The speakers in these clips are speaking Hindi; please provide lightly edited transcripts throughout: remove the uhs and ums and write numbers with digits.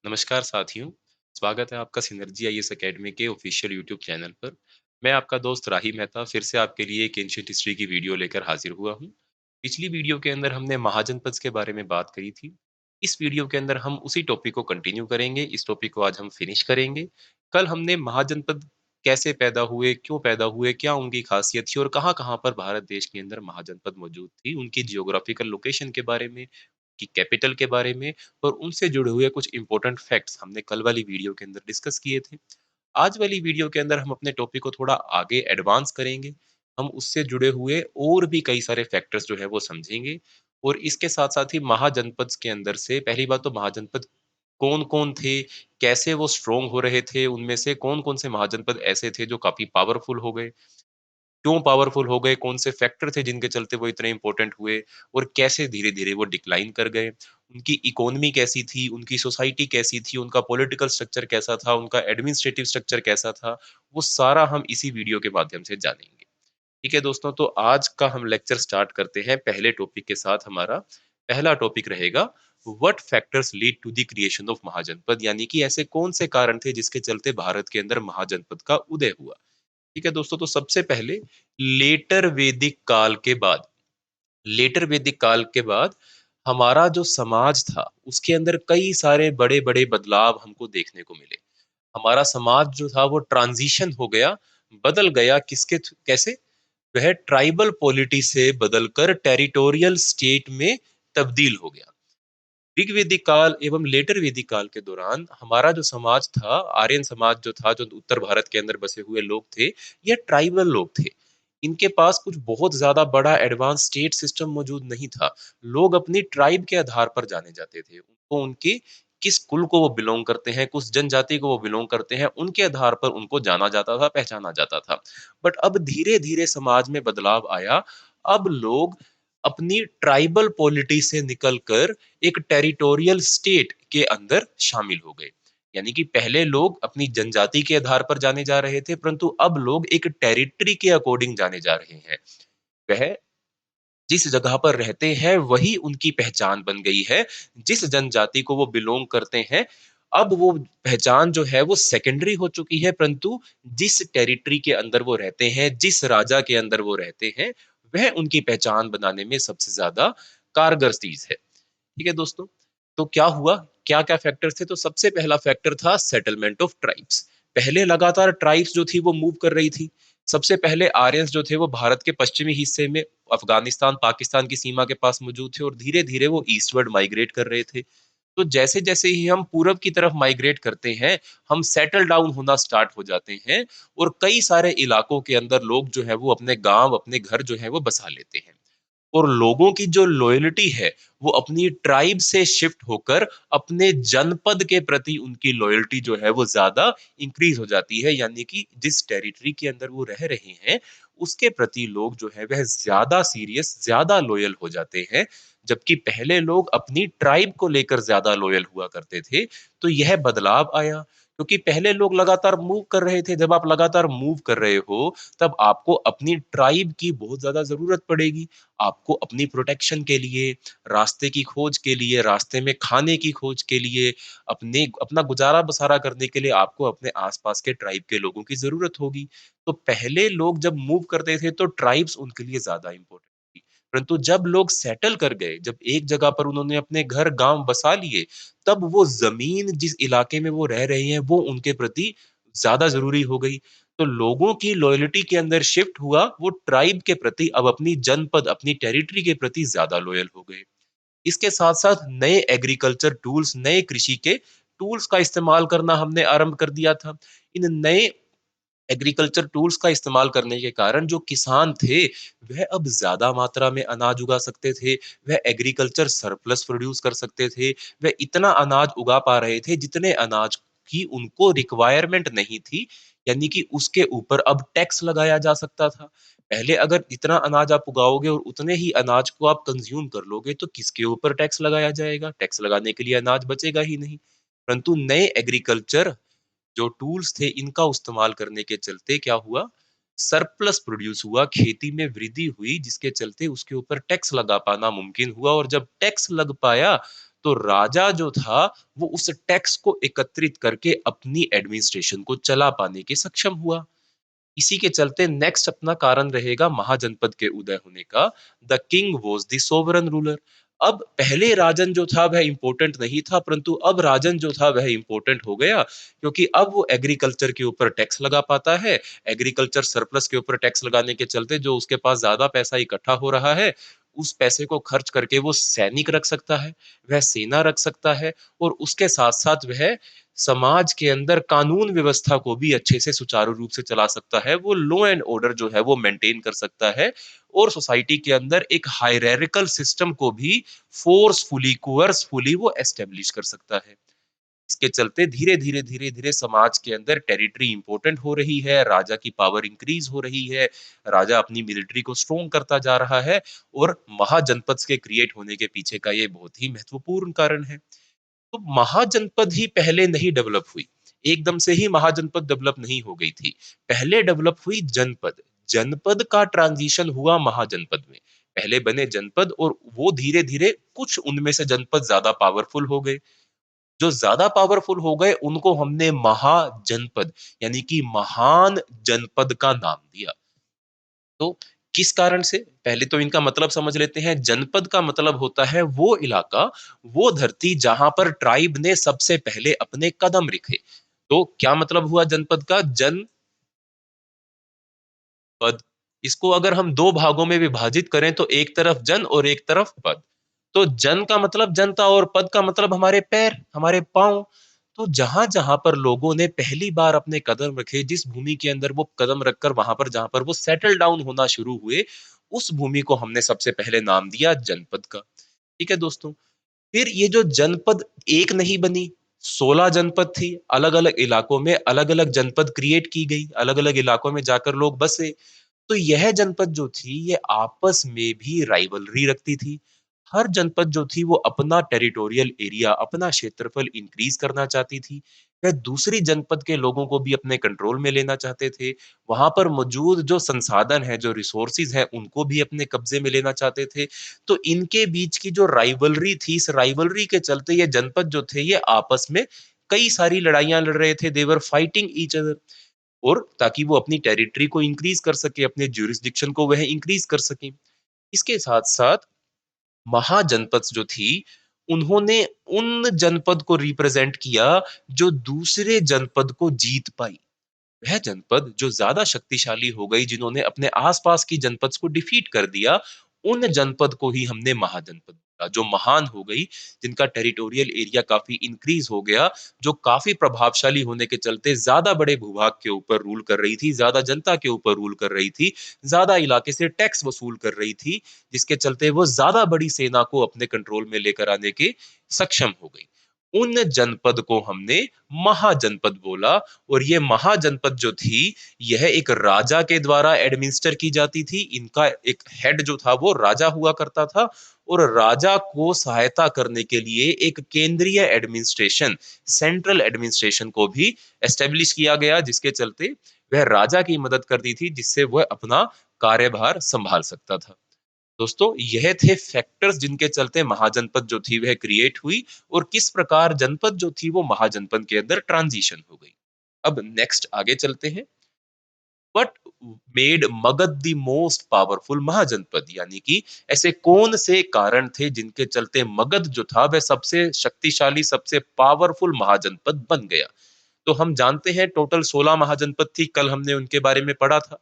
नमस्कार साथियों, स्वागत है आपका सिनर्जी आईएएस एकेडमी के ऑफिशियल यूट्यूब चैनल पर। मैं आपका दोस्त राही मेहता फिर से आपके लिए एक एंशिएंट हिस्ट्री की वीडियो लेकर हाजिर हुआ हूँ। पिछली वीडियो के अंदर हमने महाजनपद के बारे में बात करी थी। इस वीडियो के अंदर हम उसी टॉपिक को कंटिन्यू करेंगे। इस टॉपिक को आज हम फिनिश करेंगे। कल हमने महाजनपद कैसे पैदा हुए, क्यों पैदा हुए, क्या उनकी खासियत थी और कहाँ-कहाँ पर भारत देश के अंदर महाजनपद मौजूद थी, उनकी जियोग्राफिकल लोकेशन के बारे में, की कैपिटल के बारे में और उनसे जुड़े हुए कुछ इंपॉर्टेंट फैक्ट्स हमने कल वाली वीडियो के अंदर डिस्कस किए थे। आज वाली वीडियो के अंदर हम अपने टॉपिक को थोड़ा आगे एडवांस करेंगे। हम उससे जुड़े हुए और भी कई सारे फैक्टर्स जो है वो समझेंगे और इसके साथ-साथ ही महाजनपद के अंदर से पहली बात तो महाजनपद कौन-कौन थे, कैसे वो स्ट्रॉन्ग हो रहे थे, उनमें से कौन-कौन से महाजनपद ऐसे थे जो काफ़ी पावरफुल हो गए। क्यों पावरफुल हो गए, कौन से फैक्टर थे जिनके चलते वो इतने इम्पोर्टेंट हुए और कैसे धीरे-धीरे वो डिक्लाइन कर गए। उनकी इकोनॉमी कैसी थी, उनकी सोसाइटी कैसी थी, उनका पॉलिटिकल स्ट्रक्चर कैसा था, उनका एडमिनिस्ट्रेटिव स्ट्रक्चर कैसा था, वो सारा हम इसी वीडियो के माध्यम से जानेंगे। ठीक है दोस्तों, तो आज का हम लेक्चर स्टार्ट करते हैं पहले टॉपिक के साथ। हमारा पहला टॉपिक रहेगा what factors lead to the creation of mahajanapada, यानी कि ऐसे कौन से कारण थे जिसके चलते भारत के अंदर महाजनपद का उदय हुआ। ठीक है दोस्तों, तो सबसे पहले लेटर वैदिक काल के बाद लेटर वैदिक काल के बाद हमारा जो समाज था, उसके अंदर कई सारे बड़े-बड़े बदलाव हमको देखने को मिले। हमारा समाज जो था वो ट्रांज़िशन हो गया, बदल गया किसके कैसे? वह ट्राइबल पॉलिटी से बदलकर टेरिटोरियल स्टेट में तब्दील हो गया। ऋग वैदिक काल एवं लेटर वैदिक काल के दौरान हमारा जो समाज था, आर्यन समाज जो था, जो उत्तर भारत के अंदर बसे हुए लोग थे, ये ट्राइबल लोग थे। इनके पास कुछ बहुत ज़्यादा बड़ा एडवांस स्टेट सिस्टम मौजूद नहीं था। लोग अपनी ट्राइब के आधार पर जाने जाते थे। उनको उनके किस कुल को वो बिलॉन्ग करते हैं, किस जनजाति को वो बिलॉन्ग करते हैं, उनके आधार पर उनको जाना जाता था, पहचाना जाता था। बट अब धीरे-धीरे समाज में बदलाव आया। अब लोग अपनी ट्राइबल पॉलिटी से निकलकर एक टेरिटोरियल स्टेट के अंदर शामिल हो गए। यानी कि पहले लोग अपनी जनजाति के आधार पर जाने जा रहे थे, परंतु अब लोग एक टेरिटरी के अकॉर्डिंग जाने जा रहे हैं। वह जिस जगह पर रहते हैं वही उनकी पहचान बन गई है। जिस जनजाति को वो बिलॉन्ग करते हैं, अब वो पहचान जो है वो सेकेंडरी हो चुकी है, परंतु जिस टेरिटरी के अंदर वो रहते हैं, जिस राजा के अंदर वो रहते हैं, वह उनकी पहचान बनाने में सबसे ज़्यादा कारगर चीज़ है। ठीक है दोस्तों? तो क्या हुआ? क्या-क्या फैक्टर्स थे? तो सबसे पहला फैक्टर था सेटलमेंट ऑफ ट्राइब्स। पहले लगातार ट्राइब्स जो थी वो मूव कर रही थी। सबसे पहले आर्यन्स जो थे वो भारत के पश्चिमी हिस्से में अफ़गानिस्तान, पाकिस्तान की सीमा के पास मौजूद थे और धीरे-धीरे वो ईस्टवर्ड माइग्रेट कर रहे थे। तो जैसे-जैसे ही हम पूरब की तरफ माइग्रेट करते हैं, हम सेटल डाउन होना स्टार्ट हो जाते हैं और कई सारे इलाकों के अंदर लोग जो हैं वो अपने गाँव, अपने घर जो हैं वो बसा लेते हैं। और लोगों की जो लॉयल्टी है, वो अपनी ट्राइब से शिफ्ट होकर अपने जनपद के प्रति उनकी लॉयल्टी जो है वो ज़्यादा इंक्रीज़ हो जाती है। यानी कि जिस टेरिटरी के अंदर वो रह रहे हैं, उसके प्रति लोग जो है वह ज़्यादा सीरियस, ज़्यादा लॉयल हो जाते हैं। जबकि पहले लोग अपनी ट्राइब को लेकर ज़्यादा लॉयल हुआ करते थे। तो यह बदलाव आया, क्योंकि पहले लोग लगातार मूव कर रहे थे। जब आप लगातार मूव कर रहे हो, तब आपको अपनी ट्राइब की बहुत ज़्यादा ज़रूरत पड़ेगी। आपको अपनी प्रोटेक्शन के लिए, रास्ते की खोज के लिए, रास्ते में खाने की खोज के लिए, अपने अपना गुज़ारा-बसारा करने के लिए आपको अपने आस-पास के ट्राइब के लोगों की ज़रूरत होगी। तो पहले लोग जब मूव करते थे तो ट्राइब्स उनके लिए ज़्यादा इम्पोर्टेंट थी। परंतु जब लोग सेटल कर गए, जब एक जगह पर उन्होंने अपने घर, गाँव बसा लिए, तब वो ज़मीन जिस इलाके में वो रह रहे हैं, वो उनके प्रति ज़्यादा ज़रूरी हो गई। तो लोगों की लॉयल्टी के अंदर शिफ्ट हुआ, वो ट्राइब के प्रति अब अपनी जनपद, अपनी टेरिटरी के प्रति ज़्यादा लॉयल हो गए। इसके साथ-साथ नए एग्रीकल्चर टूल्स, नए कृषि के टूल्स का इस्तेमाल करना हमने आरंभ कर दिया था। इन नए एग्रीकल्चर टूल्स का इस्तेमाल करने के कारण जो किसान थे, वह अब ज़्यादा मात्रा में अनाज उगा सकते थे, वह एग्रीकल्चर सरप्लस प्रोड्यूस कर सकते थे, वह इतना अनाज उगा पा रहे थे जितने अनाज की उनको रिक्वायरमेंट नहीं थी, यानी कि उसके ऊपर अब टैक्स लगाया जा सकता था। पहले अगर इतना अनाज आप उगाओगे और उतने ही अनाज को आप कंज़्यूम कर लोगे, तो किसके ऊपर टैक्स लगाया जाएगा? टैक्स लगाने के लिए अनाज बचेगा ही नहीं। परंतु नए एग्रीकल्चर जो टूल्स थे इनका इस्तेमाल करने के चलते क्या हुआ, सरप्लस प्रोड्यूस हुआ, खेती में वृद्धि हुई जिसके चलते उसके ऊपर टैक्स लगा पाना मुमकिन हुआ और जब टैक्स लग पाया तो राजा जो था वो उस टैक्स को एकत्रित करके अपनी एडमिनिस्ट्रेशन को चला पाने के सक्षम हुआ। इसी के चलते नेक्स्ट अपना कारण रहेगा महाजनपद के उदय होने का। The king was the sovereign ruler. अब पहले राजन जो था वह इंपॉर्टेंट नहीं था, परंतु अब राजन जो था वह इंपॉर्टेंट हो गया, क्योंकि अब वो एग्रीकल्चर के ऊपर टैक्स लगा पाता है। एग्रीकल्चर सरप्लस के ऊपर टैक्स लगाने के चलते जो उसके पास ज्यादा पैसा इकट्ठा हो रहा है, उस पैसे को खर्च करके वो सैनिक रख सकता है, वह सेना रख सकता है, और उसके साथ साथ वह समाज के अंदर कानून व्यवस्था को भी अच्छे से सुचारू रूप से चला सकता है। वो लॉ एंड ऑर्डर जो है वो मेंटेन कर सकता है, और सोसाइटी के अंदर एक हायरार्किकल सिस्टम को भी फोर्सफुली कोअर्सफुली वो एस्टेब्लिश कर सकता है। इसके चलते धीरे धीरे धीरे धीरे समाज के अंदर टेरिटरी इंपॉर्टेंट हो रही है, राजा की पावर इंक्रीज हो रही है, राजा अपनी मिलिट्री को स्ट्रोंग करता जा रहा है, और महाजनपद के क्रिएट होने के पीछे का ये बहुत ही महत्वपूर्ण कारण है। तो महाजनपद ही पहले नहीं डेवलप हुई, एकदम से ही महाजनपद डेवलप नहीं हो गई थी। पहले डेवलप हुई जनपद, जनपद का ट्रांजिशन हुआ महाजनपद में। पहले बने जनपद, और वो धीरे धीरे कुछ उनमें से जनपद ज्यादा पावरफुल हो गए। जो ज्यादा पावरफुल हो गए उनको हमने महाजनपद, यानी कि महान जनपद का नाम दिया। तो किस कारण से, पहले तो इनका मतलब समझ लेते हैं। जनपद का मतलब होता है वो इलाका, वो धरती जहां पर ट्राइब ने सबसे पहले अपने कदम रखे। तो क्या मतलब हुआ जनपद का, जनपद। इसको अगर हम दो भागों में विभाजित करें तो एक तरफ जन और एक तरफ पद। तो जन का मतलब जनता, और पद का मतलब हमारे पैर, हमारे पांव। तो जहां जहां पर लोगों ने पहली बार अपने कदम रखे, जिस भूमि के अंदर वो कदम रखकर वहां पर जहां पर वो सेटल डाउन होना शुरू हुए, उस भूमि को हमने सबसे पहले नाम दिया जनपद का। ठीक है दोस्तों। फिर ये जो जनपद एक नहीं बनी, 16 जनपद थी, अलग अलग इलाकों में अलग अलग जनपद क्रिएट की गई, अलग अलग इलाकों में जाकर लोग बसे। तो यह जनपद जो थी ये आपस में भी राइवलरी रखती थी। हर जनपद जो थी वो अपना टेरिटोरियल एरिया, अपना क्षेत्रफल इंक्रीज करना चाहती थी। वह दूसरी जनपद के लोगों को भी अपने कंट्रोल में लेना चाहते थे। वहां पर मौजूद जो संसाधन है, जो रिसोर्सेज है, उनको भी अपने कब्जे में लेना चाहते थे। तो इनके बीच की जो राइवलरी थी, इस राइवलरी के चलते ये जनपद जो थे ये आपस में कई सारी लड़ाइयां लड़ रहे थे। देवर फाइटिंग ईच अदर, और ताकि वो अपनी टेरिटरी को इंक्रीज कर सके, अपने ज्यूरिसडिक्शन को वह इंक्रीज कर सके। इसके साथ साथ महाजनपद जो थी, उन्होंने उन जनपद को रिप्रेजेंट किया जो दूसरे जनपद को जीत पाई। वह जनपद जो ज्यादा शक्तिशाली हो गई, जिन्होंने अपने आसपास की जनपद को डिफीट कर दिया, उन जनपद को ही हमने महाजनपद बोला। जो महान हो गई, जिनका टेरिटोरियल एरिया काफी इंक्रीज हो गया, जो काफी प्रभावशाली होने के चलते ज्यादा बड़े भूभाग के ऊपर रूल कर रही थी, ज्यादा जनता के ऊपर रूल कर रही थी, ज्यादा इलाके से टैक्स वसूल कर रही थी, जिसके चलते वो ज्यादा बड़ी सेना को अपने कंट्रोल में लेकर आने के सक्षम हो गई। उन जनपद को हमने महाजनपद बोला। और ये महाजनपद जो थी, यह एक राजा के द्वारा एडमिनिस्टर की जाती थी। इनका एक हेड जो था वो राजा हुआ करता था, और राजा को सहायता करने के लिए एक केंद्रीय एडमिनिस्ट्रेशन, सेंट्रल एडमिनिस्ट्रेशन को भी एस्टेब्लिश किया गया, जिसके चलते वह राजा की मदद करती थी, जिससे वह अपना कार्यभार संभाल सकता था। दोस्तों, यह थे फैक्टर्स जिनके चलते महाजनपद जो थी वह क्रिएट हुई, और किस प्रकार जनपद जो थी वो महाजनपद के अंदर ट्रांजिशन हो गई। अब नेक्स्ट आगे चलते हैं। What made Magadha the most powerful mahajanapada, यानी कि ऐसे कौन से कारण थे जिनके चलते मगध जो था वह सबसे शक्तिशाली, सबसे पावरफुल महाजनपद बन गया। तो हम जानते हैं टोटल 16 महाजनपद थी, कल हमने उनके बारे में पढ़ा था।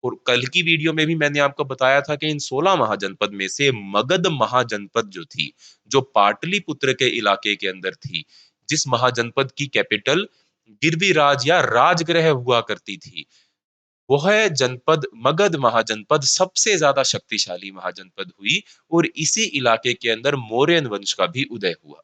और कल की वीडियो में भी मैंने आपको बताया था कि इन 16 महाजनपद में से मगध महाजनपद जो थी, जो पाटलिपुत्र के इलाके के अंदर थी, जिस महाजनपद की कैपिटल गिरिराज या राजगृह हुआ करती थी, वह जनपद मगध महाजनपद सबसे ज्यादा शक्तिशाली महाजनपद हुई, और इसी इलाके के अंदर मौर्यन वंश का भी उदय हुआ।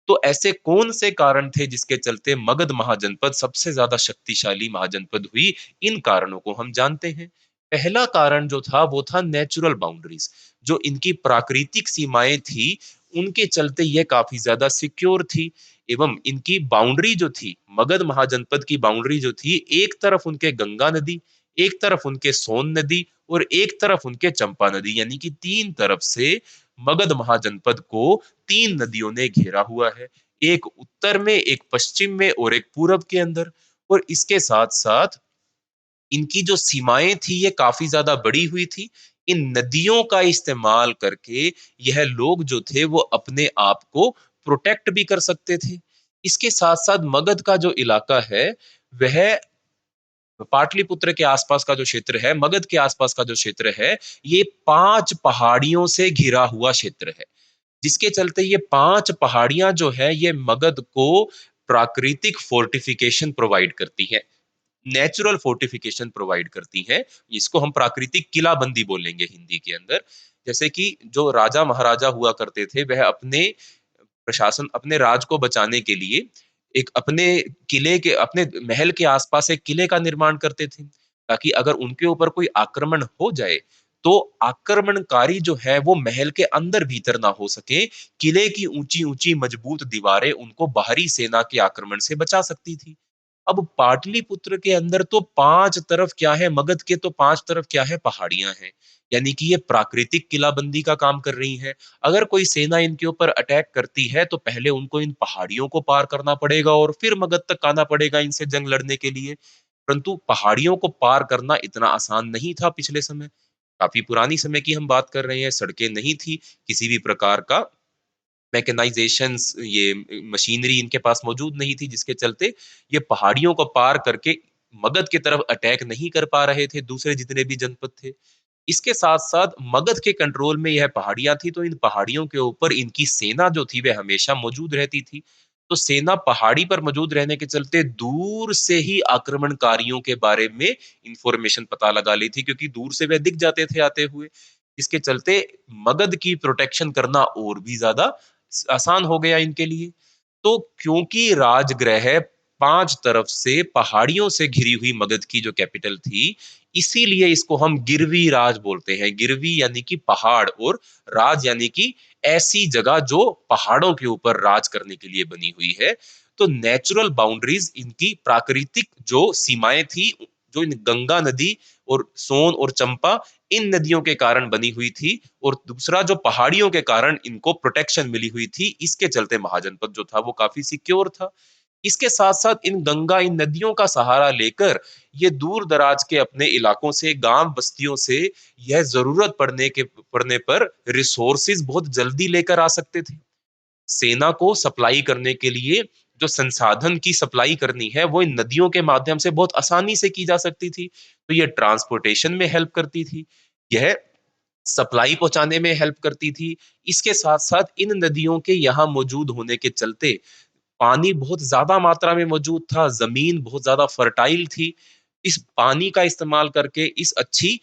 तो ऐसे कौन से कारण थे जिसके चलते मगध महाजनपद सबसे ज्यादा शक्तिशाली महाजनपद हुई? इन कारणों को हम जानते हैं। पहला कारण जो था वो था नेचुरल बाउंड्रीज। जो इनकी प्राकृतिक सीमाएं थी, उनके चलते यह काफी ज्यादा सिक्योर थी। एवं इनकी बाउंड्री जो थी, मगध महाजनपद की बाउंड्री जो थी, एक तरफ उनके गंगा नदी, एक तरफ उनके सोन नदी, और एक तरफ उनके चंपा नदी, यानी कि तीन तरफ से मगध महाजनपद को 3 नदियों ने घेरा हुआ है, एक उत्तर में, एक पश्चिम में और एक पूरब के अंदर। और इसके साथ-साथ इनकी जो सीमाएँ थी ये काफ़ी ज़्यादा बड़ी हुई थी। इन नदियों का इस्तेमाल करके यह लोग जो थे वो अपने आप को प्रोटेक्ट भी कर सकते थे। इसके साथ-साथ मगध का जो इलाका है, वह पाटलिपुत्र के आसपास का जो क्षेत्र है, मगध के आसपास का जो क्षेत्र है, ये 5 पहाड़ियों से घिरा हुआ क्षेत्र है। जिसके चलते ये 5 पहाड़ियाँ जो है, ये मगध को प्राकृतिक फोर्टिफिकेशन प्रोवाइड करती हैं। नेचुरल फोर्टिफिकेशन प्रोवाइड करती हैं। इसको हम प्राकृतिक किलाबंदी बोलेंगे हिंदी के अंदर। जैसे कि जो राजा महाराजा हुआ करते थे, वह अपने प्रशासन, अपने राज को बचाने के लिए एक अपने किले के, अपने महल के आसपास एक किले का निर्माण करते थे, ताकि अगर उनके ऊपर कोई आक्रमण हो जाए, तो आक्रमणकारी जो है वो महल के अंदर भीतर ना हो सके। किले की ऊंची-ऊंची मजबूत दीवारें उनको बाहरी सेना के आक्रमण से बचा सकती थी। अब पाटलिपुत्र के अंदर तो 5 तरफ क्या है, मगध के तो 5 तरफ क्या है, पहाड़ियाँ हैं। यानी कि ये प्राकृतिक किलाबंदी का काम कर रही हैं। अगर कोई सेना इनके ऊपर अटैक करती है, तो पहले उनको इन पहाड़ियों को पार करना पड़ेगा और फिर मगध तक आना पड़ेगा इनसे जंग लड़ने के लिए। परंतु पहाड़ियों को पार करना इतना आसान नहीं था पिछले समय। काफ़ी पुरानी समय की हम बात कर रहे हैं, सड़कें नहीं थी, किसी भी प्रकार का मैकेनाइजेशंस, ये मशीनरी इनके पास मौजूद नहीं थी, जिसके चलते ये पहाड़ियों को पार करके मगध की तरफ अटैक नहीं कर पा रहे थे दूसरे जितने भी जनपद थे। इसके साथ-साथ मगध के कंट्रोल में यह पहाड़ियाँ थी, तो इन पहाड़ियों के ऊपर इनकी सेना जो थी वह हमेशा मौजूद रहती थी। तो सेना पहाड़ी पर मौजूद रहने के चलते दूर से ही आक्रमणकारियों के बारे में इंफॉर्मेशन पता लगा ली थी, क्योंकि दूर से वह दिख जाते थे आते हुए। इसके चलते मगध की प्रोटेक्शन करना और भी ज़्यादा आसान हो गया इनके लिए। तो क्योंकि राजगृह 5 तरफ से पहाड़ियों से घिरी हुई मगध की जो कैपिटल थी, इसीलिए इसको हम गिरवी राज बोलते हैं। गिरवी यानी कि पहाड़ और राज यानी कि ऐसी जगह जो पहाड़ों के ऊपर राज करने के लिए बनी हुई है। तो नेचुरल बाउंड्रीज़, इनकी प्राकृतिक जो सीमाएँ थी, जो इन गंगा नदी और सोन और चंपा, इन नदियों के कारण बनी हुई थी, और दूसरा जो पहाड़ियों के कारण इनको प्रोटेक्शन मिली हुई थी, इसके चलते महाजनपद जो था वो काफ़ी सिक्योर था। इसके साथ-साथ इन गंगा, इन नदियों का सहारा लेकर ये दूर-दराज के अपने इलाकों से, गाँव बस्तियों से यह ज़रूरत पड़ने पर रिसोर्सेज़ बहुत जल्दी लेकर आ सकते थे। सेना को सप्लाई करने के लिए जो संसाधन की सप्लाई करनी है, वो इन नदियों के माध्यम से बहुत आसानी से की जा सकती थी। तो ये ट्रांसपोर्टेशन में हेल्प करती थी। यह सप्लाई पहुँचाने में हेल्प करती थी। इसके साथ-साथ इन नदियों के यहाँ मौजूद होने के चलते पानी बहुत ज़्यादा मात्रा में मौजूद था, ज़मीन बहुत ज़्यादा फर्टाइल थी। इस पानी का इस्तेमाल करके, इस अच्छी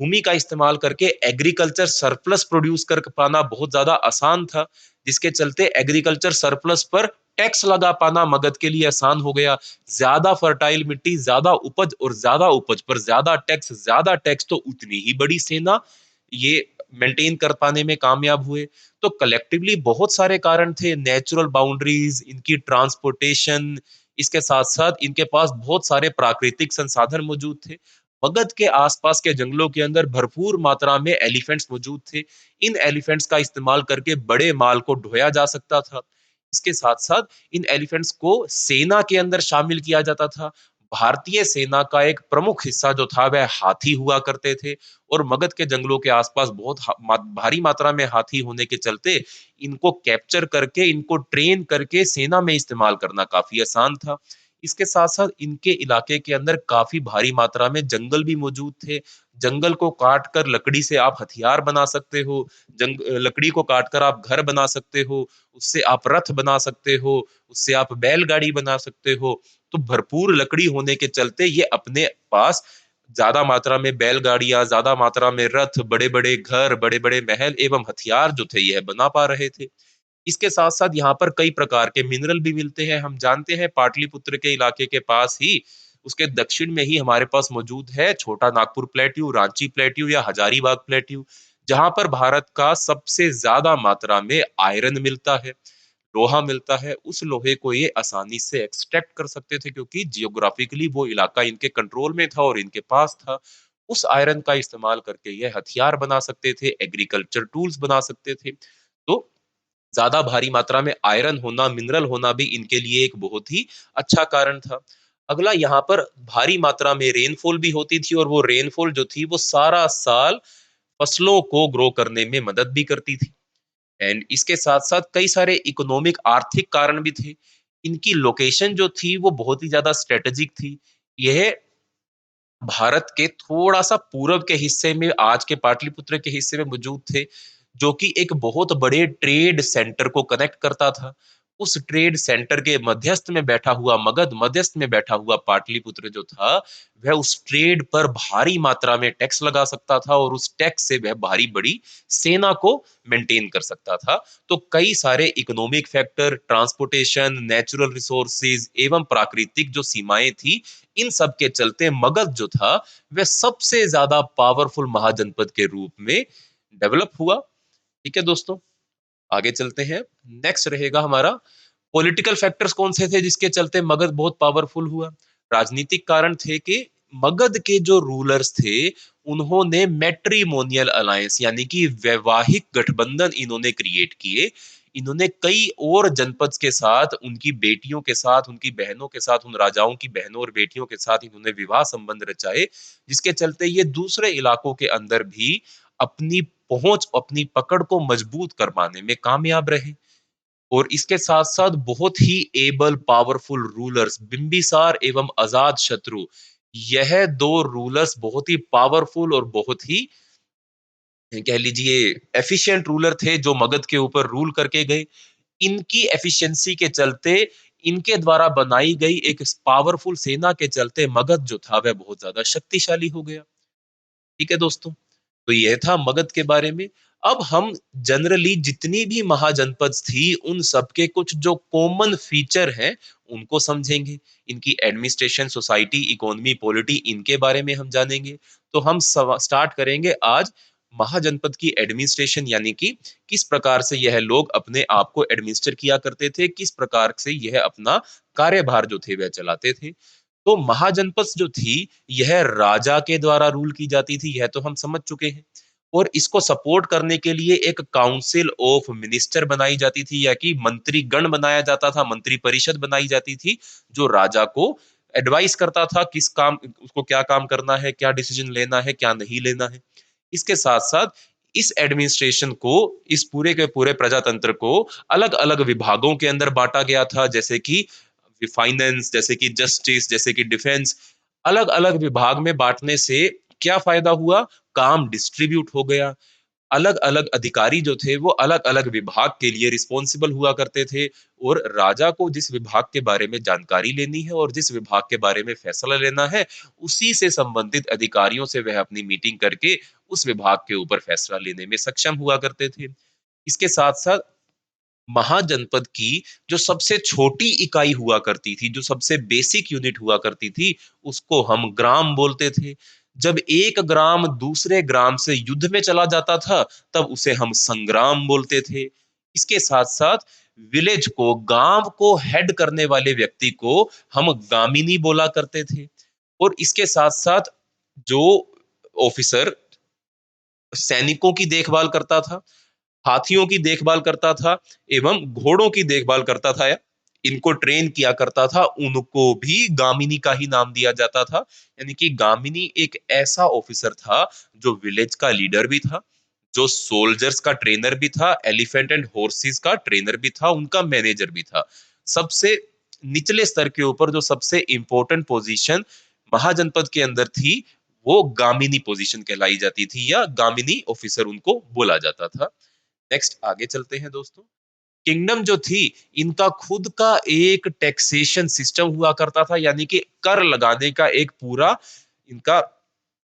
भूमि का इस्तेमाल करके एग्रीकल्चर सरप्लस प्रोड्यूस कर पाना बहुत ज़्यादा आसान था, जिसके चलते एग्रीकल्चर सरप्लस पर टैक्स लगा पाना मगध के लिए आसान हो गया। ज़्यादा फर्टाइल मिट्टी, ज़्यादा उपज, और ज़्यादा उपज पर ज़्यादा टैक्स तो उतनी ही बड़ी सेना ये मेंटेन कर पाने में कामयाब हुए। तो कलेक्टिवली बहुत सारे कारण थे, नेचुरल बाउंड्रीज़, इनकी ट्रांसपोर्टेशन, इसके साथ-साथ इनके पास बहुत सारे प्राकृतिक संसाधन मौजूद थे। मगध के आसपास के जंगलों के अंदर भरपूर मात्रा में एलिफेंट्स मौजूद थे। इन एलिफेंट्स का इस्तेमाल करके बड़े माल को ढोया जा सकता था। इसके साथ-साथ इन एलिफेंट्स को सेना के अंदर शामिल किया जाता था। भारतीय सेना का एक प्रमुख हिस्सा जो था वह हाथी हुआ करते थे, और मगध के जंगलों के आसपास बहुत भारी मात्रा में हाथी होने के चलते इनको कैप्चर करके, इनको ट्रेन करके सेना में इस्तेमाल करना काफ़ी आसान था। इसके साथ-साथ इनके इलाके के अंदर काफ़ी भारी मात्रा में जंगल भी मौजूद थे। जंगल को काट कर लकड़ी से आप हथियार बना सकते हो, लकड़ी को काटकर आप घर बना सकते हो, उससे आप रथ बना सकते हो, उससे आप बैलगाड़ी बना सकते हो। तो भरपूर लकड़ी होने के चलते ये अपने पास ज़्यादा मात्रा में बैलगाड़ियाँ, ज़्यादा मात्रा में रथ, बड़े-बड़े घर, बड़े-बड़े महल एवं हथियार जो थे यह बना पा रहे थे। इसके साथ-साथ यहाँ पर कई प्रकार के मिनरल भी मिलते हैं। हम जानते हैं पाटलिपुत्र के इलाके के पास ही, उसके दक्षिण में ही हमारे पास मौजूद है छोटा नागपुर प्लेट्यू, रांची प्लेट्यू या हजारीबाग प्लेट्यू, जहाँ पर भारत का सबसे ज़्यादा मात्रा में आयरन मिलता है, लोहा मिलता है। उस लोहे को ये आसानी से एक्सट्रैक्ट कर सकते थे, क्योंकि जियोग्राफिकली वो इलाका इनके कंट्रोल में था और इनके पास था। उस आयरन का इस्तेमाल करके यह हथियार बना सकते थे, एग्रीकल्चर टूल्स बना सकते थे। तो ज़्यादा भारी मात्रा में आयरन होना, मिनरल होना भी इनके लिए एक बहुत ही अच्छा कारण था। अगला यहाँ पर भारी मात्रा में रेनफॉल भी होती थी और वो रेनफॉल जो थी वो सारा साल फसलों को ग्रो करने में मदद भी करती थी। एंड इसके साथ-साथ कई सारे इकोनॉमिक आर्थिक कारण भी थे। इनकी लोकेशन जो थी वो बहुत ही ज़्यादा स्ट्रैटेजिक थी। यह भारत के थोड़ा-सा पूरब के हिस्से में आज के पाटलिपुत्र के हिस्से में मौजूद थे, जो कि एक बहुत बड़े ट्रेड सेंटर को कनेक्ट करता था। उस ट्रेड सेंटर के मध्यस्थ में बैठा हुआ मगध, मध्यस्थ में बैठा हुआ पाटलिपुत्र जो था, वह उस ट्रेड पर भारी मात्रा में टैक्स लगा सकता था और उस टैक्स से वह भारी बड़ी सेना को मेंटेन कर सकता था। तो कई सारे economic factor, transportation, natural resources एवं प्राकृतिक जो सीमाएँ थी, इन सब के चलते मगध जो था वह सबसे ज्यादा पावरफुल महाजनपद के रूप में डेवलप हुआ। ठीक है दोस्तों, आगे चलते हैं। नेक्स्ट रहेगा हमारा पॉलिटिकल फैक्टर्स कौन से थे जिसके चलते मगध बहुत पावरफुल हुआ। राजनीतिक कारण थे कि मगध के जो रूलर्स थे उन्होंने मैट्रिमोनियल अलायंस यानी कि वैवाहिक गठबंधन इन्होंने क्रिएट किए। इन्होंने कई और जनपद के साथ, उनकी बेटियों के साथ, उनकी बहनों के साथ, उन राजाओं की बहनों और बेटियों के साथ इन्होंने विवाह संबंध रचाए, जिसके चलते ये दूसरे इलाकों के अंदर भी अपनी पहुंच, अपनी पकड़ को मजबूत कर पाने में कामयाब रहे। और इसके साथ-साथ बहुत he able powerful rulers Bimbisara एवं अजात शत्रु, यह 2 रूलर्स बहुत ही पावरफुल और बहुत ही कह लीजिए एफिशिएंट रूलर थे जो मगध के ऊपर रूल करके गए। इनकी एफिशिएंसी के चलते, इनके द्वारा बनाई गई एक पावरफुल सेना के चलते मगध जो था वह बहुत ज़्यादा शक्तिशाली हो गया। ठीक है दोस्तों, तो यह था मगध के बारे में। अब हम जनरली जितनी भी महाजनपद थी उन सबके कुछ जो कॉमन फीचर हैं उनको समझेंगे। इनकी एडमिनिस्ट्रेशन, सोसाइटी, इकोनॉमी, पॉलिटी इनके बारे में हम जानेंगे। तो हम स्टार्ट करेंगे आज महाजनपद की एडमिनिस्ट्रेशन यानी कि किस प्रकार से यह लोग अपने आप को एडमिनिस्टर किया करते थे, किस प्रकार से यह अपना कार्यभार जो थे वह चलाते थे। तो महाजनपद जो थी यह राजा के द्वारा रूल की जाती थी, यह तो हम समझ चुके हैं। और इसको सपोर्ट करने के लिए एक काउंसिल ऑफ मिनिस्टर बनाई जाती थी या कि मंत्री गण बनाया जाता था, मंत्री परिषद बनाई जाती थी, जो राजा को एडवाइस करता था किस काम, उसको क्या काम करना है, क्या डिसीजन लेना है, क्या नहीं लेना है। इसके साथ-साथ इस एडमिनिस्ट्रेशन को, इस पूरे के पूरे प्रजातंत्र को अलग-अलग विभागों के अंदर बाँटा गया था, जैसे कि फाइनेंस, जैसे कि जस्टिस, जैसे कि डिफेंस। अलग-अलग विभाग में बाँटने से क्या फ़ायदा हुआ? काम डिस्ट्रीब्यूट हो गया। अलग-अलग अधिकारी जो थे वो अलग-अलग विभाग के लिए रिस्पॉन्सिबल हुआ करते थे और राजा को जिस विभाग के बारे में जानकारी लेनी है और जिस विभाग के बारे में फैसला लेना है, उसी से संबंधित अधिकारियों से वह अपनी मीटिंग करके उस विभाग के ऊपर फैसला लेने में सक्षम हुआ करते थे। इसके साथ-साथ महाजनपद की जो सबसे छोटी इकाई हुआ करती थी, जो सबसे बेसिक यूनिट हुआ करती थी, उसको हम ग्राम बोलते थे। जब एक ग्राम दूसरे ग्राम से युद्ध में चला जाता था, तब उसे हम संग्राम बोलते थे। इसके साथ-साथ विलेज को, गाँव को हेड करने वाले व्यक्ति को हम गामिनी बोला करते थे। और इसके साथ-साथ जो ऑफिसर सैनिकों की देखभाल करता था, हाथियों की देखभाल करता था एवं घोड़ों की देखभाल करता था या इनको ट्रेन किया करता था, उनको भी गामिनी का ही नाम दिया जाता था। यानी कि गामिनी एक ऐसा ऑफिसर था जो विलेज का लीडर भी था, जो सोल्जर्स का ट्रेनर भी था, एलिफेंट एंड हॉर्सेस का ट्रेनर भी था, उनका मैनेजर भी था। सबसे निचले स्तर के ऊपर जो सबसे इंपॉर्टेंट पोजीशन महाजनपद के अंदर थी, वो गामिनी पोजीशन कहलाई जाती थी या गामिनी ऑफिसर उनको बोला जाता था। नेक्स्ट आगे चलते हैं दोस्तों। किंगडम जो थी, इनका खुद का एक टैक्सेशन सिस्टम हुआ करता था, यानी कि कर लगाने का एक पूरा इनका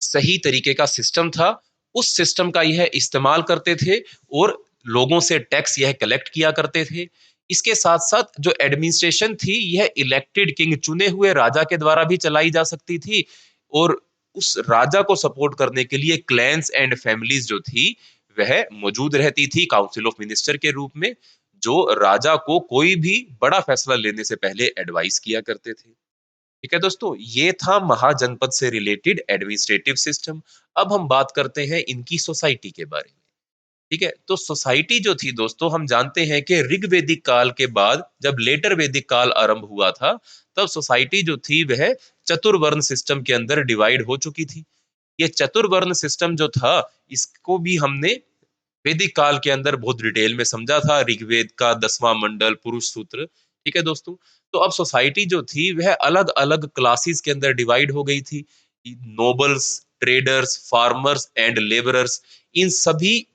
सही तरीके का सिस्टम था। उस सिस्टम का यह इस्तेमाल करते थे और लोगों से टैक्स यह कलेक्ट किया करते थे। इसके साथ-साथ जो एडमिनिस्ट्रेशन थी, यह इलेक्टेड किंग, चुने हुए राजा के द्वारा भी चलाई जा सकती थी और उस राजा को सपोर्ट करने के लिए क्लैन्स एंड फैमिलीज जो थी, वह मौजूद रहती थी काउंसिल ऑफ मिनिस्टर के रूप में, जो राजा को कोई भी बड़ा फैसला लेने से पहले एडवाइस किया करते थे। ठीक है दोस्तों, ये था महाजनपद से रिलेटेड एडमिनिस्ट्रेटिव सिस्टम। अब हम बात करते हैं इनकी सोसाइटी के बारे में। ठीक है, तो सोसाइटी जो थी दोस्तों, हम जानते हैं कि ऋग्वेदिक काल के बाद जब लेटर वैदिक काल आरंभ हुआ था, तब सोसाइटी जो थी वह चतुर्वर्ण सिस्टम के अंदर डिवाइड हो चुकी थी। ये चतुर्वर्ण सिस्टम जो था, इसको भी हमने वैदिक काल के अंदर बहुत डिटेल में समझा था, ऋग्वेद का 10वां मंडल, पुरुष सूत्र। ठीक है दोस्तों, तो अब सोसाइटी जो थी वह अलग अलग क्लासेस के अंदर डिवाइड हो गई थी। Nobles, traders, farmers and labourers, इन सभी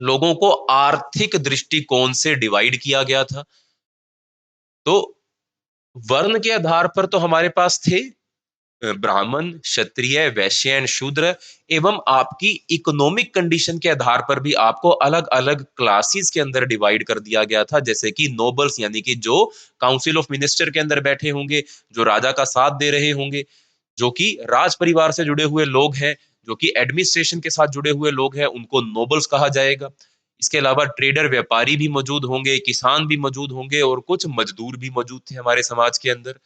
लोगों को आर्थिक दृष्टिकोण से डिवाइड किया गया था। तो वर्ण के आधार पर तो हमारे पास थे ब्राह्मण, क्षत्रिय, वैश्य एंड शूद्र, एवं आपकी इकोनॉमिक कंडीशन के आधार पर भी आपको अलग अलग क्लासेस के अंदर डिवाइड कर दिया गया था। जैसे कि नोबल्स, यानी कि जो काउंसिल ऑफ मिनिस्टर के अंदर बैठे होंगे, जो राजा का साथ दे रहे होंगे, जो कि राज परिवार से जुड़े हुए लोग हैं, जो कि एडमिनिस्ट्रेशन के साथ जुड़े हुए लोग हैं, उनको नोबल्स कहा जाएगा। इसके अलावा ट्रेडर, व्यापारी भी मौजूद होंगे, किसान भी मौजूद होंगे और कुछ मजदूर भी मौजूद थे हमारे समाज के अंदर।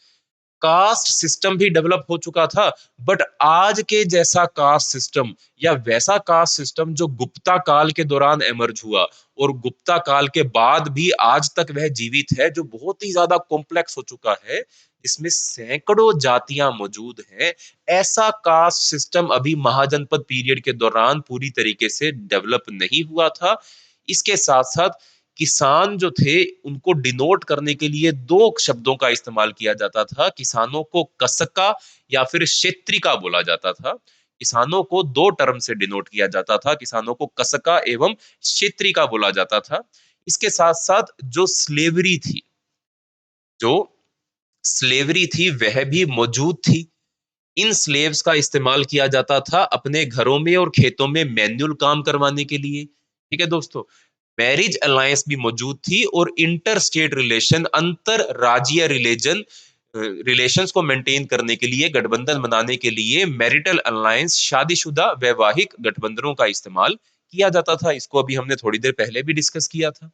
कास्ट सिस्टम भी डेवलप हो चुका था, बट आज के जैसा कास्ट सिस्टम या वैसा कास्ट सिस्टम जो गुप्ता काल के दौरान एमर्ज हुआ और गुप्ता काल के बाद भी आज तक वह जीवित है, जो बहुत ही ज्यादा कॉम्प्लेक्स हो चुका है, इसमें सैकड़ों जातियां मौजूद हैं, ऐसा कास्ट सिस्टम अभी महाजनपद पीरियड के दौरान पूरी तरीके से डेवलप नहीं हुआ था। इसके साथ साथ किसान जो थे, उनको डिनोट करने के लिए दो शब्दों का इस्तेमाल किया जाता था। किसानों को कसका या फिर क्षेत्रिका बोला जाता था। किसानों को दो टर्म से डिनोट किया जाता था, किसानों को कसका एवं क्षेत्रिका बोला जाता था। इसके साथ साथ जो स्लेवरी थी वह भी मौजूद थी। इन स्लेव्स का इस्तेमाल किया जाता था अपने घरों में और खेतों में मैन्युअल काम करवाने के लिए। ठीक है दोस्तों, मैरिज अलायंस भी मौजूद थी और इंटर स्टेट रिलेशन, अंतर राज्यीय रिलेशंस को मेंटेन करने के लिए, गठबंधन बनाने के लिए मैरिटल अलायंस, शादीशुदा वैवाहिक गठबंधनों का इस्तेमाल किया जाता था। इसको अभी हमने थोड़ी देर पहले भी डिस्कस किया था।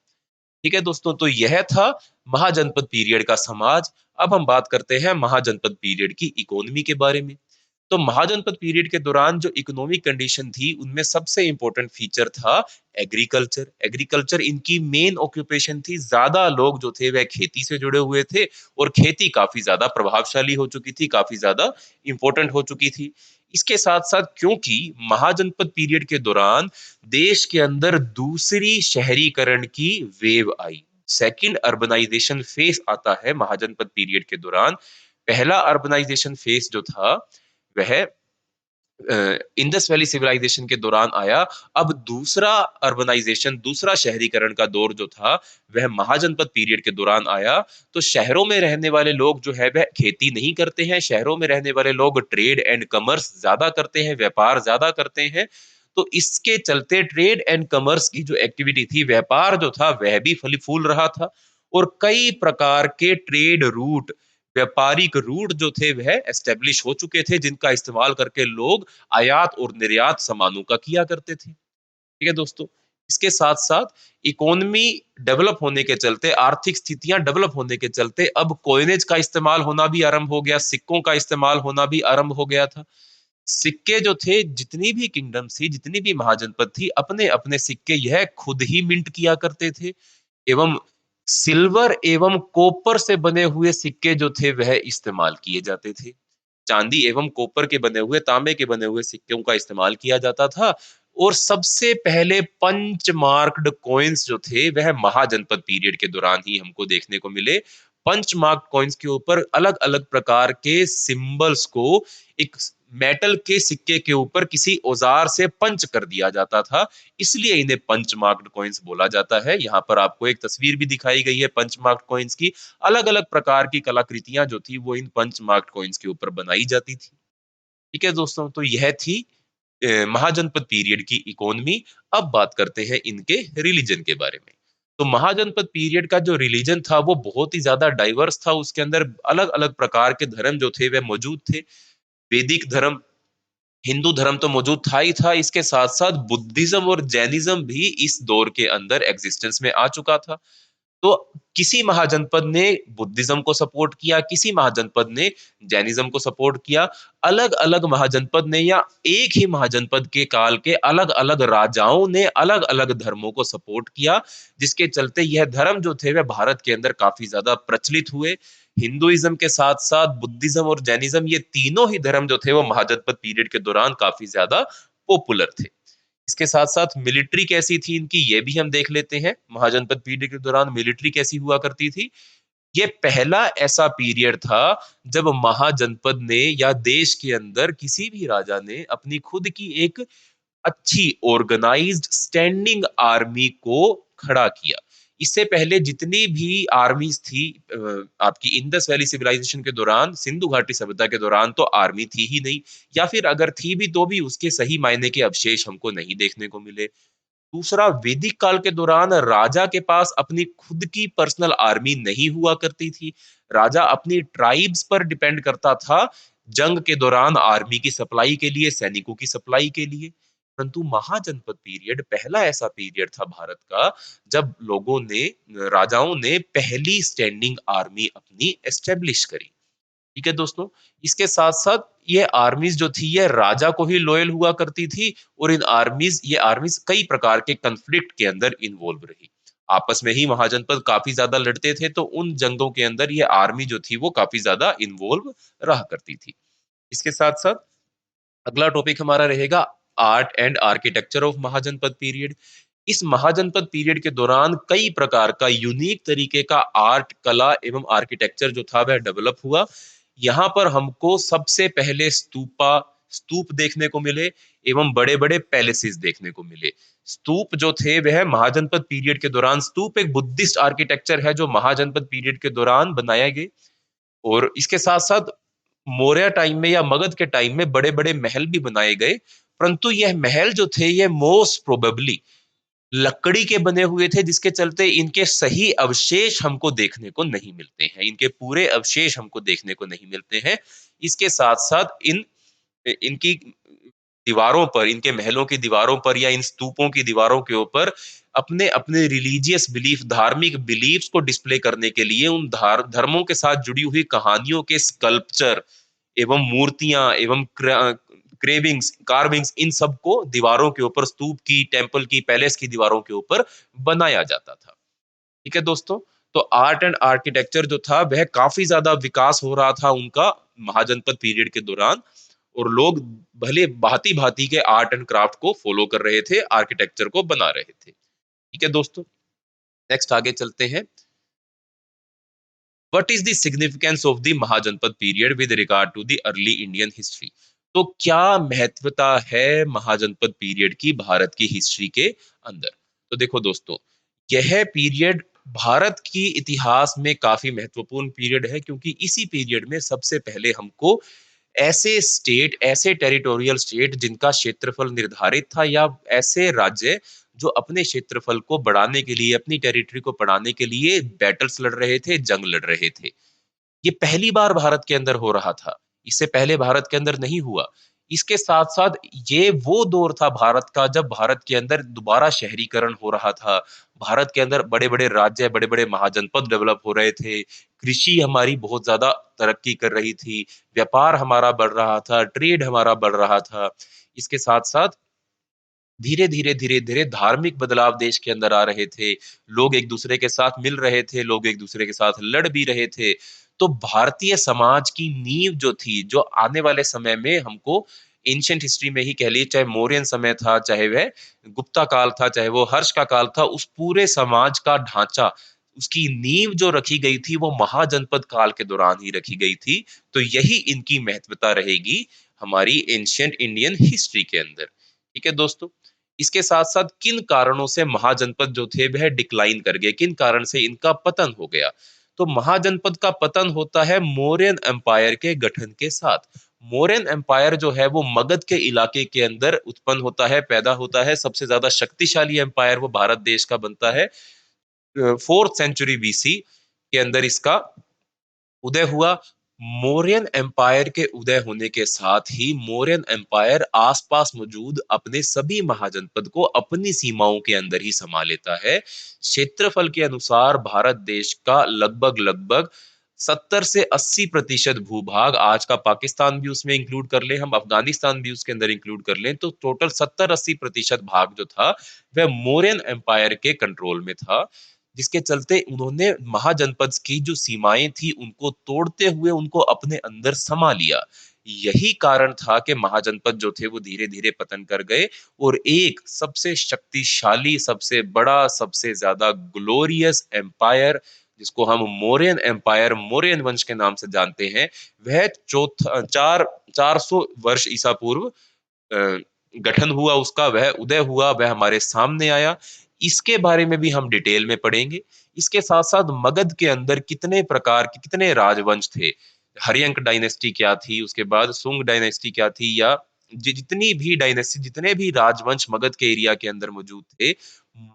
ठीक है दोस्तों, तो यह था महाजनपद पीरियड का समाज। अब हम बात करते हैं महाजनपद पीरियड की इकोनॉमी के बारे में। तो महाजनपद पीरियड के दौरान जो इकोनॉमिक कंडीशन थी, उनमें सबसे इंपॉर्टेंट फीचर था एग्रीकल्चर। एग्रीकल्चर इनकी मेन ऑक्यूपेशन थी। ज्यादा लोग जो थे वह खेती से जुड़े हुए थे और खेती काफी ज्यादा प्रभावशाली हो चुकी थी, काफी ज्यादा इंपॉर्टेंट हो चुकी थी। इसके साथ साथ क्योंकि महाजनपद पीरियड के दौरान देश के अंदर दूसरी शहरीकरण की वेव आई, सेकंड अर्बनाइजेशन फेज आता है महाजनपद पीरियड के दौरान। पहला अर्बनाइजेशन फेज जो था वह इंडस वैली सिविलाइजेशन के दौरान आया। अब दूसरा अर्बनाइजेशन, दूसरा शहरीकरण का दौर जो था वह महाजनपद पीरियड के दौरान आया। तो शहरों में रहने वाले लोग जो है वह खेती नहीं करते हैं, शहरों में रहने वाले लोग ट्रेड एंड कमर्स ज्यादा करते हैं, व्यापार ज्यादा करते हैं। तो इसके चलते ट्रेड एंड कमर्स की जो एक्टिविटी थी, व्यापार जो था वह भी फली फूल रहा था और कई प्रकार के ट्रेड रूट, व्यापारिक रूट जो थे वह एस्टेब्लिश हो चुके थे, जिनका इस्तेमाल करके लोग आयात और निर्यात सामानों का किया करते थे। ठीक है दोस्तों, इसके साथ साथ इकोनॉमी डेवलप होने के चलते, आर्थिक स्थितियां डेवलप होने के चलते अब कॉइनेज का इस्तेमाल होना भी आरंभ हो गया, सिक्कों का इस्तेमाल होना भी आरंभ हो गया था। सिक्के जो थे, जितनी भी किंगडम थी, जितनी भी महाजनपद थी, अपने अपने सिक्के यह खुद ही मिंट किया करते थे एवं सिल्वर एवं कॉपर से बने हुए सिक्के जो थे वह इस्तेमाल किए जाते थे। चांदी एवं कॉपर के बने हुए, तांबे के बने हुए सिक्कों का इस्तेमाल किया जाता था। और सबसे पहले पंच मार्क्ड कॉइन्स जो थे वह महाजनपद पीरियड के दौरान ही हमको देखने को मिले। पंच मार्क्ड कॉइन्स के ऊपर अलग अलग प्रकार के सिंबल्स को एक मेटल के सिक्के के ऊपर किसी औजार से पंच कर दिया जाता था, इसलिए इन्हें पंच मार्क्ड कॉइन्स बोला जाता है। यहाँ पर आपको एक तस्वीर भी दिखाई गई है पंच मार्क्ड कॉइन्स की। अलग अलग प्रकार की कलाकृतियां जो थी वो इन पंच मार्क्ड कॉइन्स के ऊपर बनाई जाती थी। ठीक है दोस्तों, तो यह थी महाजनपद पीरियड की इकोनॉमी। अब बात करते हैं इनके रिलीजन के बारे में। तो महाजनपद पीरियड का जो रिलीजन था वो बहुत ही ज्यादा डाइवर्स था। उसके अंदर अलग अलग प्रकार के धर्म जो थे वह मौजूद थे। वैदिक धर्म, हिंदू धर्म तो मौजूद था ही था, इसके साथ साथ बुद्धिज्म और जैनिज्म भी इस दौर के अंदर एग्जिस्टेंस में आ चुका था। तो किसी महाजनपद ने बुद्धिज्म को सपोर्ट किया, किसी महाजनपद ने जैनिज्म को सपोर्ट किया। अलग-अलग महाजनपद ने या एक ही महाजनपद के काल के अलग-अलग राजाओं ने अलग-अलग धर्मों को सपोर्ट किया, जिसके चलते यह धर्म जो थे वह भारत के अंदर काफ़ी ज़्यादा प्रचलित हुए। हिंदुइज़्म के साथ-साथ बुद्धिज्म और जैनिज्म ये तीनों ही धर्म जो थे वो महाजनपद पीरियड के दौरान काफ़ी ज़्यादा पॉपुलर थे। इसके साथ-साथ मिलिट्री कैसी थी इनकी ये भी हम देख लेते हैं। महाजनपद पीरियड के दौरान मिलिट्री कैसी हुआ करती थी। ये पहला ऐसा पीरियड था जब महाजनपद ने या देश के अंदर किसी भी राजा ने अपनी खुद की एक अच्छी ऑर्गेनाइज्ड स्टैंडिंग आर्मी को खड़ा किया। इससे पहले जितनी भी आर्मीज़ थी आपकी इंडस वैली सिविलाइजेशन के दौरान, सिंधु घाटी सभ्यता के दौरान तो आर्मी थी ही नहीं, या फिर अगर थी भी तो भी उसके सही मायने के अवशेष हमको नहीं देखने को मिले। दूसरा, वैदिक काल के दौरान राजा के पास अपनी खुद की पर्सनल आर्मी नहीं हुआ करती थी। राजा अपनी ट्राइब्स पर डिपेंड करता था जंग के दौरान आर्मी की सप्लाई के लिए, सैनिकों की सप्लाई के लिए। परंतु महाजनपद पीरियड पहला ऐसा पीरियड था भारत का जब लोगों ने, राजाओं ने पहली स्टैंडिंग आर्मी अपनी एस्टेब्लिश करी। ठीक है दोस्तों, इसके साथ-साथ ये आर्मीज़ जो थी ये राजा को ही लॉयल हुआ करती थी और ये आर्मीज़ कई प्रकार के कॉन्फ्लिक्ट के अंदर इन्वॉल्व रही। आपस में ही महाजनपद काफ़ी ज़्यादा लड़ते थे, तो उन जंगों के अंदर ये आर्मी जो थी वो काफ़ी ज़्यादा इन्वॉल्व रहा करती थी। इसके साथ-साथ अगला टॉपिक हमारा रहेगा art and architecture of mahajanapada period. इस महाजनपद पीरियड के दौरान कई प्रकार का यूनिक तरीके का आर्ट, कला एवं आर्किटेक्चर जो था वह डेवलप हुआ। यहाँ पर हमको सबसे पहले स्तूप देखने को मिले एवं बड़े-बड़े पैलेसेस देखने को मिले। स्तूप जो थे वह महाजनपद पीरियड के दौरान, स्तूप एक बुद्धिस्ट आर्किटेक्चर है जो महाजनपद पीरियड के दौरान बनाए गए। और इसके साथ-साथ मौर्य टाइम में या मगध के टाइम में बड़े-बड़े महल भी बनाए गए, परंतु यह महल जो थे ये मोस्ट प्रोबेबली लकड़ी के बने हुए थे, जिसके चलते इनके सही अवशेष हमको देखने को नहीं मिलते हैं। इनके पूरे अवशेष हमको देखने को नहीं मिलते हैं। इसके साथ-साथ इनकी दीवारों पर, इनके महलों की दीवारों पर या इन स्तूपों की दीवारों के ऊपर अपने-अपने रिलीजियस बिलीफ, धार्मिक बिलीफ्स को डिस्प्ले करने के लिए उन धर्मों के साथ जुड़ी हुई कहानियों के स्कल्पचर एवं मूर्तियाँ एवं कार्विंग्स इन सब को दीवारों के ऊपर, स्तूप की, टेम्पल की, पैलेस की दीवारों के ऊपर बनाया जाता था। ठीक है दोस्तों? तो आर्ट एंड आर्किटेक्चर जो था वह काफ़ी ज़्यादा विकास हो रहा था उनका महाजनपद पीरियड के दौरान, और लोग भले भाँति-भाँति के आर्ट एंड क्राफ्ट को फ़ॉलो कर रहे थे, आर्किटेक्चर को बना रहे थे। ठीक है दोस्तों? नेक्स्ट आगे चलते हैं। What is the significance of the mahajanapada period with regard to the early Indian history? तो क्या महत्वता है महाजनपद पीरियड की भारत की हिस्ट्री के अंदर? तो देखो दोस्तों, यह पीरियड भारत की इतिहास में काफी महत्वपूर्ण पीरियड है, क्योंकि इसी पीरियड में सबसे पहले हमको ऐसे टेरिटोरियल स्टेट जिनका क्षेत्रफल निर्धारित था, या ऐसे राज्य जो अपने क्षेत्रफल को बढ़ाने के लिए, अपनी टेरिटरी को बढ़ाने के लिए बैटल्स लड़ रहे थे, जंग लड़ रहे थे। ये पहली बार भारत के अंदर हो रहा था। इससे पहले भारत के अंदर नहीं हुआ। इसके साथ-साथ ये वो दौर था भारत का जब भारत के अंदर दोबारा शहरीकरण हो रहा था। भारत के अंदर बड़े-बड़े राज्य, बड़े-बड़े महाजनपद डेवलप हो रहे थे। कृषि हमारी बहुत ज़्यादा तरक्की कर रही थी। व्यापार हमारा बढ़ रहा था, ट्रेड हमारा बढ़ रहा था। इसके साथ-साथ धीरे-धीरे, धीरे-धीरे धार्मिक बदलाव देश के अंदर आ रहे थे। लोग एक-दूसरे के साथ मिल रहे थे, लोग एक-दूसरे के साथ लड़ भी रहे थे। तो भारतीय समाज की नींव जो थी, जो आने वाले समय में हमको एंशिएंट हिस्ट्री में ही कह लीजिए, चाहे मौर्यन समय था, चाहे वह गुप्ता काल था, चाहे वो हर्ष का काल था, उस पूरे समाज का ढाँचा, उसकी नींव जो रखी गई थी, वो महाजनपद काल के दौरान ही रखी गई थी। तो यही इनकी महत्वता रहेगी हमारी एंशिएंट इंडियन हिस्ट्री के अंदर। ठीक है दोस्तों? इसके साथ-साथ किन कारणों से महाजनपद जो थे वह डिक्लाइन कर गए, किन कारण से इनका पतन हो गया? तो महाजनपद का पतन होता है मौर्यन एम्पायर के गठन के साथ। मौर्यन एम्पायर जो है वो मगध के इलाके के अंदर उत्पन्न होता है, पैदा होता है। सबसे ज़्यादा शक्तिशाली एम्पायर वो भारत देश का बनता है। 4th सेंचुरी बीसी के अंदर इसका उदय हुआ। मौर्यन एम्पायर के उदय होने के साथ ही मौर्यन एम्पायर आसपास मौजूद अपने सभी महाजनपद को अपनी सीमाओं के अंदर ही समा लेता है। क्षेत्रफल के अनुसार भारत देश का लगभग लगभग 70 से 80% भूभाग, आज का पाकिस्तान भी उसमें इंक्लूड कर ले, हम अफगानिस्तान भी उसके अंदर इंक्लूड कर लें, तो टोटल 70-80% भाग जो था वह मौर्यन एम्पायर के कंट्रोल में था। जिसके चलते उन्होंने महाजनपद की जो सीमाएं थी उनको तोड़ते हुए उनको अपने अंदर समा लिया। यही कारण था कि महाजनपद जो थे वो धीरे धीरे पतन कर गए और एक सबसे शक्तिशाली, सबसे बड़ा, सबसे ज्यादा ग्लोरियस एम्पायर, जिसको हम मौर्यन एम्पायर, मौर्यन वंश के नाम से जानते हैं, वह चौथा चार 400 वर्ष ईसा पूर्व गठन हुआ उसका, वह उदय हुआ, वह हमारे सामने आया। इसके बारे में भी हम डिटेल में पढ़ेंगे। इसके साथ साथ मगध के अंदर कितने प्रकार के कितने राजवंश थे, हर्यंक डायनेस्टी क्या थी, उसके बाद सुंग डायनेस्टी क्या थी, या जितनी भी डायनेस्टी, जितने भी राजवंश मगध के एरिया के अंदर मौजूद थे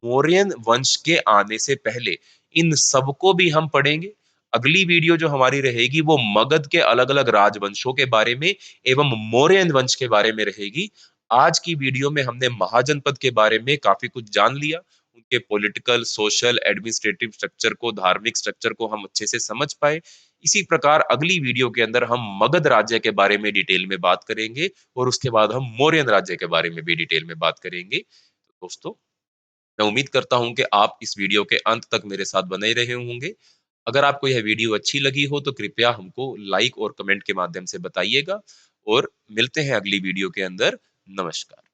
मौर्यन वंश के आने से पहले, इन सबको भी हम पढ़ेंगे। अगली वीडियो जो हमारी रहेगी वो मगध के अलग अलग राजवंशों के बारे में एवं मौर्यन वंश के बारे में रहेगी। आज की वीडियो में हमने महाजनपद के बारे में काफी कुछ जान लिया, उनके पॉलिटिकल, सोशल, एडमिनिस्ट्रेटिव स्ट्रक्चर को, धार्मिक स्ट्रक्चर को हम अच्छे से समझ पाए। इसी प्रकार अगली वीडियो के अंदर हम मगध राज्य के बारे में डिटेल में बात करेंगे और उसके बाद हम मौर्यन राज्य के बारे में भी डिटेल में बात करेंगे। तो दोस्तों, मैं उम्मीद करता हूं कि आप इस वीडियो के अंत तक मेरे साथ बने रहे होंगे। अगर आपको यह वीडियो अच्छी लगी हो तो कृपया हमको लाइक और कमेंट के माध्यम से बताइएगा और मिलते हैं अगली वीडियो के अंदर। नमस्कार।